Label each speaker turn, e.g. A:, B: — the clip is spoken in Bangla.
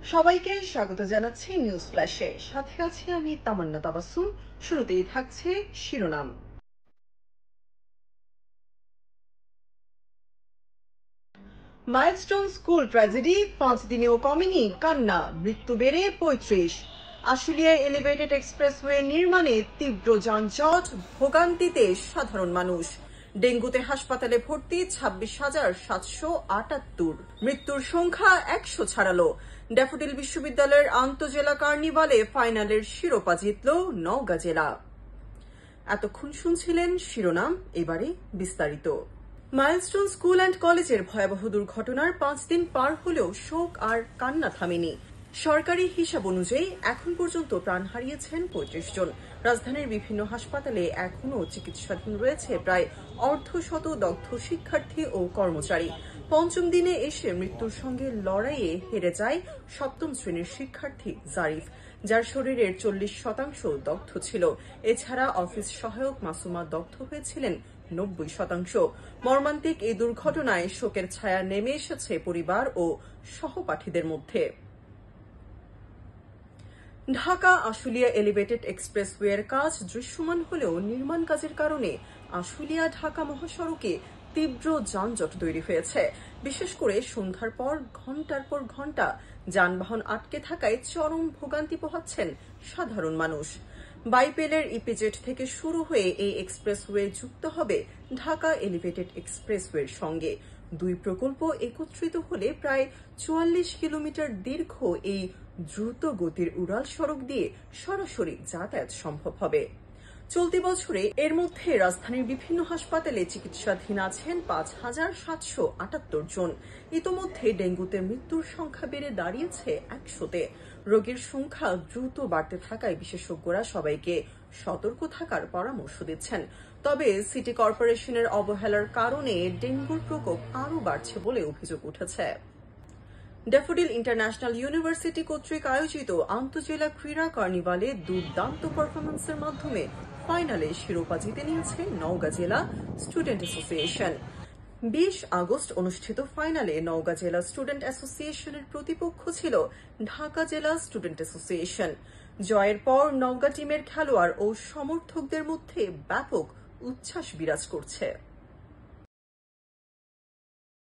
A: সবাইকে স্বাগত জানাচ্ছি নিউজ ফ্ল্যাশে। সাথে আছি আমি তামান্না তাবাসসুম। শুরুতেই থাকছে শিরোনাম। মাইলস্টোন স্কুল ট্র্যাজেডি, 5 দিনেও কমেনি কান্না, মৃত্যু বেড়ে 35। আশুলিয়ায় এলিভেটেড এক্সপ্রেসওয়ে নির্মাণে তীব্র যানজট, ভোগান্তিতে সাধারণ মানুষ। ডেঙ্গুতে হাসপাতালে ভর্তি 26,778। মৃত্যুর সংখ্যা 100 ছাড়ালো। ড্যাফোডিল বিশ্ববিদ্যালয়ের আন্তজেলা কার্নিভালে ফাইনালের শিরোপা জিতল নওগাঁ জেলা। এতক্ষণ শুনছিলেন শিরোনাম, এবারে বিস্তারিত। মাইলস্টোন স্কুল অ্যান্ড কলেজের ভয়াবহ দুর্ঘটনার 5 দিন পার হলেও শোক আর কান্না থামেনি। সরকারি হিসাব অনুযায়ী এখন পর্যন্ত প্রাণ হারিয়েছেন 35 জন। রাজধানীর বিভিন্ন হাসপাতালে এখনও চিকিৎসাধীন রয়েছে প্রায় অর্ধশত দগ্ধ শিক্ষার্থী ও কর্মচারী। পঞ্চম দিনে এসে মৃত্যুর সঙ্গে লড়াইয়ে হেরে যায় 7ম শ্রেণীর শিক্ষার্থী জারিফ, যার শরীরের 40% দগ্ধ ছিল। এছাড়া অফিস সহায়ক মাসুমা দগ্ধ হয়েছিলেন 90%। মর্মান্তিক এই দুর্ঘটনায় শোকের ছায়া নেমে এসেছে পরিবার ও সহপাঠীদের মধ্যে। ঢাকা আশুলিয়া এলিভেটেড এক্সপ্রেসওয়ের কাজ দৃশ্যমান হলেও নির্মাণ কাজের কারণে আশুলিয়া ঢাকা মহাসড়কে তীব্র যানজট তৈরি হয়েছে। বিশেষ করে সন্ধ্যার পর ঘণ্টার পর ঘণ্টা যানবাহন আটকে থাকায় চরম ভোগান্তি পোহাচ্ছেন সাধারণ মানুষ। বাইপেলের ইপিজেড থেকে শুরু হয়ে এই এক্সপ্রেসওয়ে যুক্ত হবে ঢাকা এলিভেটেড এক্সপ্রেসওয়ের সঙ্গে। দুই প্রকল্প একত্রিত হলে প্রায় 44 কিলোমিটার দীর্ঘ এই দ্রুত গতির উড়াল সড়ক দিয়ে সরাসরি যাতায়াত সম্ভব হবে। চলতি বছরে এর মধ্যে রাজধানীর বিভিন্ন হাসপাতালে চিকিৎসাধীন আছেন 5,778 জন। ইতোমধ্যে ডেঙ্গুতে মৃত্যুর সংখ্যা বেড়ে দাঁড়িয়েছে 100-তে। রোগীর সংখ্যা দ্রুত বাড়তে থাকায় বিশেষজ্ঞরা সবাইকে সতর্ক থাকার পরামর্শ দিচ্ছেন। তবে সিটি কর্পোরেশনের অবহেলার কারণে ডেঙ্গুর প্রকোপ আরও বাড়ছে বলে অভিযোগ উঠেছে। ড্যাফোডিল ইন্টারন্যাশনাল ইউনিভার্সিটি কর্তৃক আয়োজিত আন্তজেলা ক্রীড়া কার্নিভালে দুর্দান্ত পারফরমেন্সের মাধ্যমে ফাইনালে শিরোপা জিতে নিয়েছে নওগাঁ জেলা স্টুডেন্ট অ্যাসোসিয়েশন। 20 আগস্ট অনুষ্ঠিত ফাইনালে নওগাঁ জেলা স্টুডেন্ট অ্যাসোসিয়েশনের প্রতিপক্ষ ছিল ঢাকা জেলা স্টুডেন্ট অ্যাসোসিয়েশন। জয়ের পর নওগাঁ টিমের খেলোয়াড় ও সমর্থকদের মধ্যে ব্যাপক উচ্ছ্বাস বিরাজ করছে।